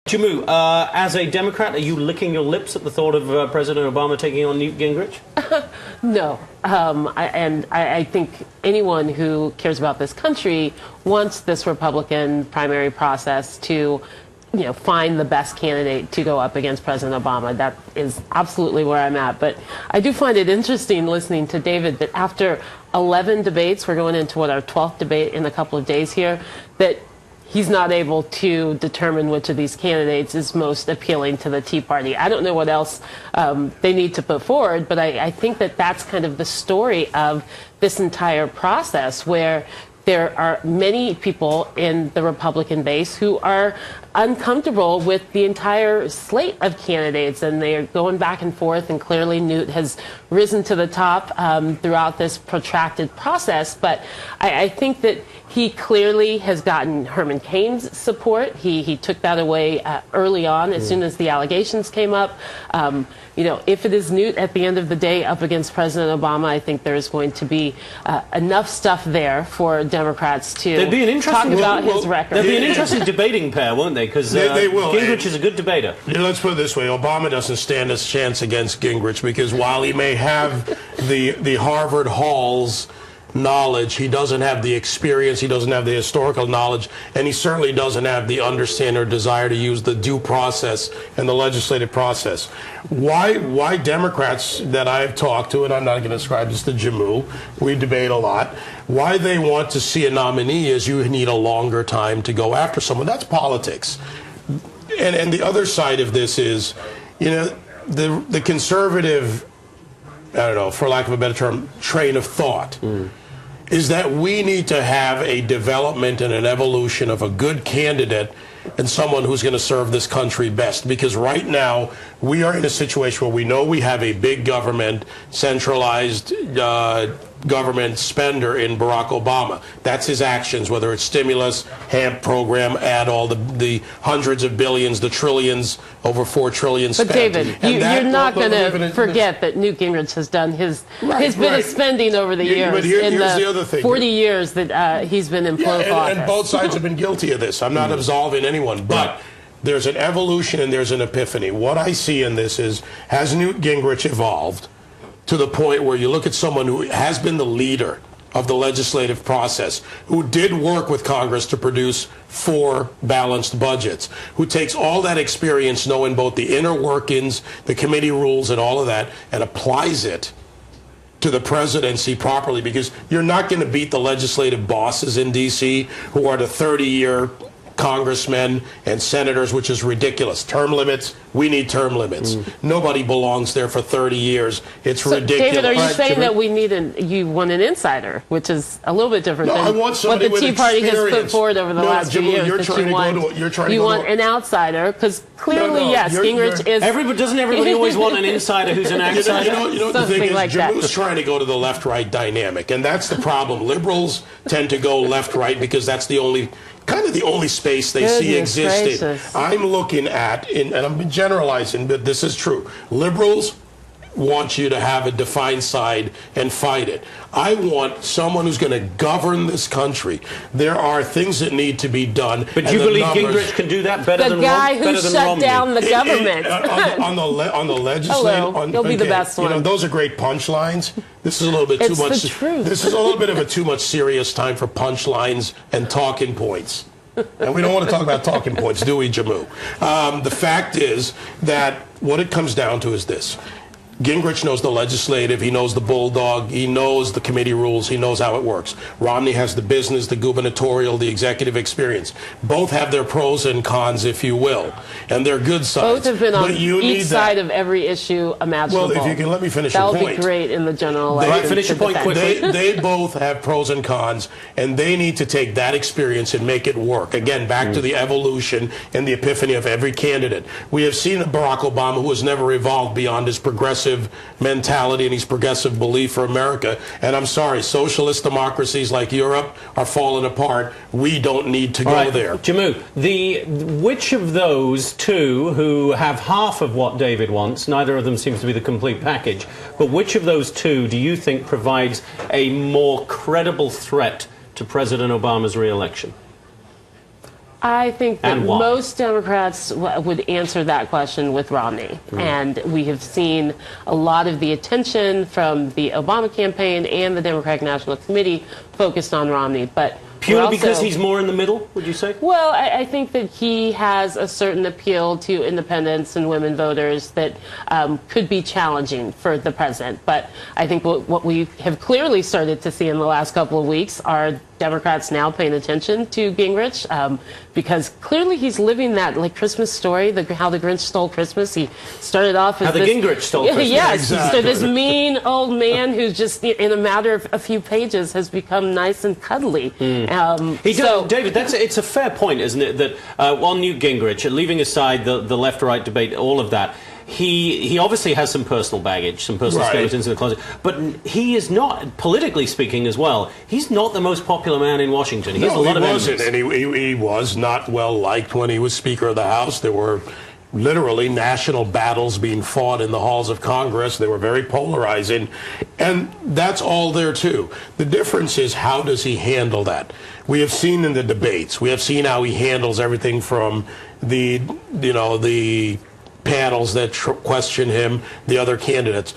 Jamu, as a Democrat, are you licking your lips at the thought of President Obama taking on Newt Gingrich? No. I think anyone who cares about this country wants this Republican primary process to, find the best candidate to go up against President Obama. That is absolutely where I'm at. But I do find it interesting listening to David that after 11 debates, we're going into our 12th debate in a couple of days here, that he's not able to determine which of these candidates is most appealing to the Tea Party. I don't know what else they need to put forward, but I think that that's kind of the story of this entire process, where there are many people in the Republican base who are uncomfortable with the entire slate of candidates, and they're going back and forth, and clearly Newt has risen to the top throughout this protracted process. But I think that he clearly has gotten Herman Cain's support. He took that away early on as soon as the allegations came up. If it is Newt at the end of the day up against President Obama, I think there is going to be enough stuff there for Democrats to talk about his record. There'll be an interesting debating pair, won't they? Because they will. Gingrich is a good debater. Let's put it this way. Obama doesn't stand a chance against Gingrich, because while he may have the Harvard halls knowledge, he doesn't have the experience, he doesn't have the historical knowledge, and he certainly doesn't have the understanding or desire to use the due process and the legislative process. Why Democrats that I've talked to, and I'm not going to describe this to Jamu, we debate a lot, why they want to see a nominee is you need a longer time to go after someone. That's politics. And the other side of this is, the conservative, I don't know, for lack of a better term, train of thought is that we need to have a development and an evolution of a good candidate and someone who's going to serve this country best. Because right now, we are in a situation where we know we have a big government, centralized government spender in Barack Obama. That's his actions, whether it's stimulus, HAMP program, add all the hundreds of billions, the trillions, over $4 trillion spent. But David, you're not going to forget that Newt Gingrich has done his bit of spending over the years. But here's the other thing. 40 years that he's been in political office. And both sides have been guilty of this. I'm not absolving anyone, but there's an evolution and there's an epiphany. What I see in this is, has Newt Gingrich evolved to the point where you look at someone who has been the leader of the legislative process, who did work with Congress to produce 4 balanced budgets, who takes all that experience, knowing both the inner workings, the committee rules, and all of that, and applies it to the presidency properly, because you're not going to beat the legislative bosses in D.C. who are the 30-year congressmen and senators, which is ridiculous. Term limits, we need term limits. Nobody belongs there for 30 years. It's ridiculous. David, are you saying that you want an insider, which is a little bit different than what the Tea Party has put forward over the last few years? You want an outsider, because clearly, yes, Gingrich is... Doesn't everybody always want an insider who's an outsider? You know the thing is, Jamu's trying to go to the left-right dynamic, and that's the problem. Liberals tend to go left-right because that's the only space they see existing. Gracious. I'm looking at, and I'm generalizing, but this is true. Liberals want you to have a defined side and fight it. I want someone who's going to govern this country. There are things that need to be done. But you believe Gingrich can do that better than Romney? The guy who shut down the government. On the legislative... Hello, you'll be the best one. Those are great punchlines. This is a little bit too much. It's the truth. This is a little bit of a too much serious time for punchlines and talking points. And we don't want to talk about talking points, do we, Jamu? The fact is that what it comes down to is this. Gingrich knows the legislative, he knows the bulldog, he knows the committee rules, he knows how it works. Romney has the business, the gubernatorial, the executive experience. Both have their pros and cons, if you will, and they're good sides. Both have been on each side of every issue imaginable. Well, if you can let me finish your point. That would be great in the general election. Finish your point quickly. They both have pros and cons, and they need to take that experience and make it work. Again, back to the evolution and the epiphany of every candidate. We have seen Barack Obama, who has never evolved beyond his progressive mentality and his progressive belief for America. And I'm sorry, socialist democracies like Europe are falling apart. We don't need to go there. Jamu, which of those two who have half of what David wants, neither of them seems to be the complete package, but which of those two do you think provides a more credible threat to President Obama's re-election? I think that And why? most Democrats would answer that question with Romney. And we have seen a lot of the attention from the Obama campaign and the Democratic National Committee focused on Romney. But Purely because he's more in the middle, would you say? Well, I think that he has a certain appeal to independents and women voters that could be challenging for the president. But I think what we have clearly started to see in the last couple of weeks are Democrats now paying attention to Gingrich because clearly he's living that like Christmas story, how the Grinch stole Christmas. He started off as how the Gingrich stole Christmas. Yes, Exactly. so this mean old man who's just in a matter of a few pages has become nice and cuddly. David, it's a fair point, isn't it, that on Newt Gingrich, leaving aside the left-right debate, all of that, he obviously has some personal baggage, some personal skeletons in the closet, but he is not, politically speaking as well, he's not the most popular man in Washington. He has a lot of wasn't, enemies. and he was not well liked when he was Speaker of the House. There were literally national battles being fought in the halls of Congress. They were very polarizing, and that's all there too. The difference is, how does he handle that? We have seen in the debates, we have seen how he handles everything from the panels that question him, the other candidates.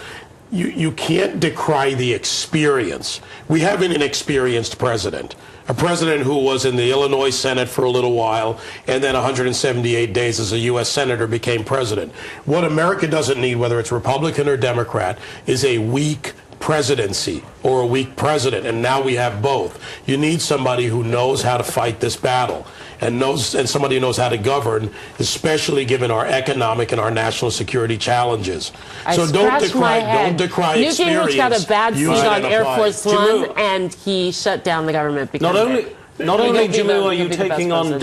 You can't decry the experience. We have an inexperienced president. A president who was in the Illinois Senate for a little while, and then 178 days as a U.S. Senator became president. What America doesn't need, whether it's Republican or Democrat, is a weak presidency or a weak president, and now we have both. You need somebody who knows how to fight this battle and somebody who knows how to govern, especially given our economic and our national security challenges. So don't decry Newt experience. Gingrich got a bad seat on Air Force One, Jammu, and he shut down the government because not only, Jammu, are you taking on